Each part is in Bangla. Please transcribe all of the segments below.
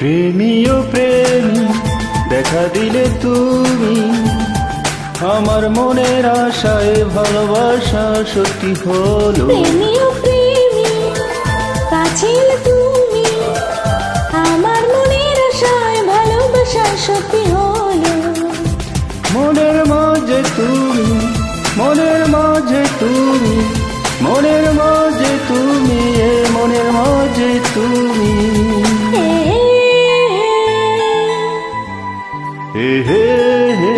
প্রেমী ও প্রেমী দেখা দিলে তুমি, আমার মনের আশায় ভালোবাসা সত্যি হলো। প্রেমী ও প্রেমী কাছে এলে তুমি, আমার মনের আশায় ভালোবাসা সত্যি হলো। মনের মাঝে তুমি, মনের মাঝে তুমি, মনের মাঝে তুমি, এ মনের মাঝে তুমি। হে হে হে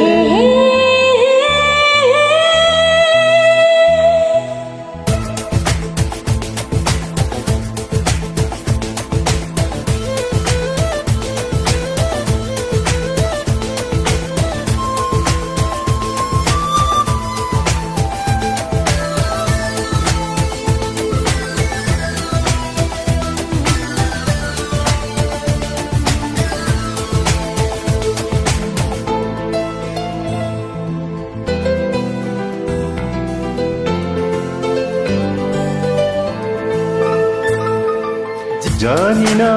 জানি না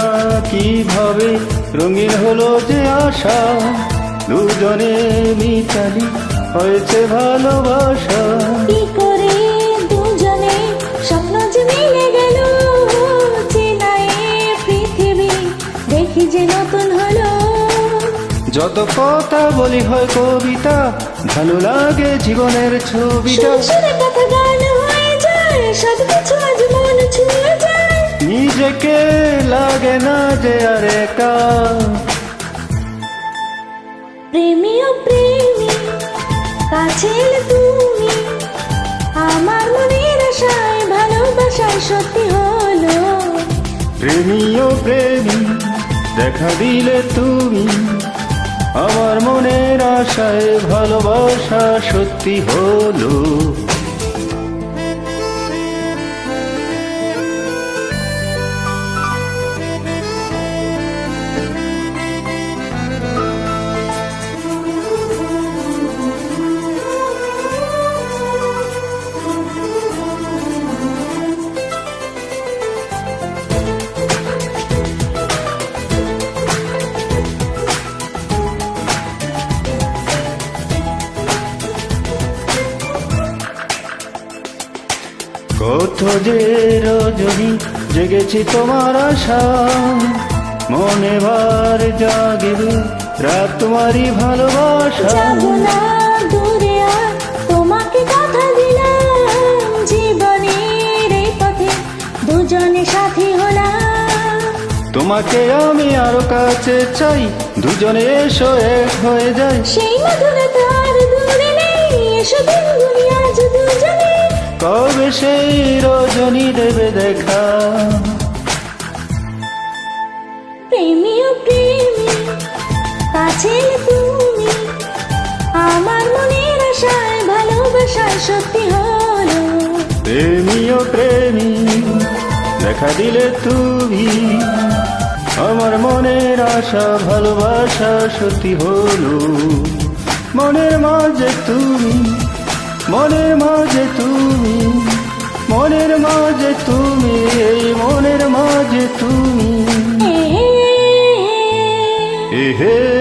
কিভাবে রঙিন হলো যে আশা, দুজনে মিতালি হয়েছে ভালোবাসা। কি করে দুজনে স্বপ্ন যে মিলে গেল, চেনা এ পৃথিবী দেখি যে নতুন হলো। যত কথা বলি হয় কবিতা, ভালো লাগে জীবনের ছবিটা। সুরে সুরে কথা গান হয়ে যায়, সব কিছু আজ মন ছুঁয়ে যায়। নিজেকে লাগে না যে আর একা। প্রেমী ও প্রেমী কাছে এলে তুমি, আমার মনের আশায় ভালোবাসায় সত্যি হলো। প্রেমী ও প্রেমী দেখা দিলে তুমি, আমার মনের আশায় ভালোবাসা সত্যি হলো। কত যে রজনী জেগেছি তোমার আশা, মনে বার জাগিবে রাত তোমারই ভালোবাসা। যাবো না দূরে আর তোমাকে কথা দিলাম, জীবনের এই পথে দুজনে সাথী হলাম। তোমাকে আমি আরো কাছে চাই, দুজনে এসো এক হয়ে যায়। সেই মধুরতা আর দূরে নেই, এসো দিনগুলি আজ দুজনে। কবে সেই রজনী দেবে দেখা। প্রেমী ও প্রেমী কাছে এলে তুমি, আমার মনের আশায় ভালোবাসায় সত্যি হলো। প্রেমী ও প্রেমী দেখা দিলে তুমি, আমার মনের আশা ভালোবাসা সত্যি হলো। মনের মাঝে তুমি, মনের মাঝে তুমি, মনের মাঝে তুমি, এই মনের মাঝে তুমি। হে হে হে। হে হে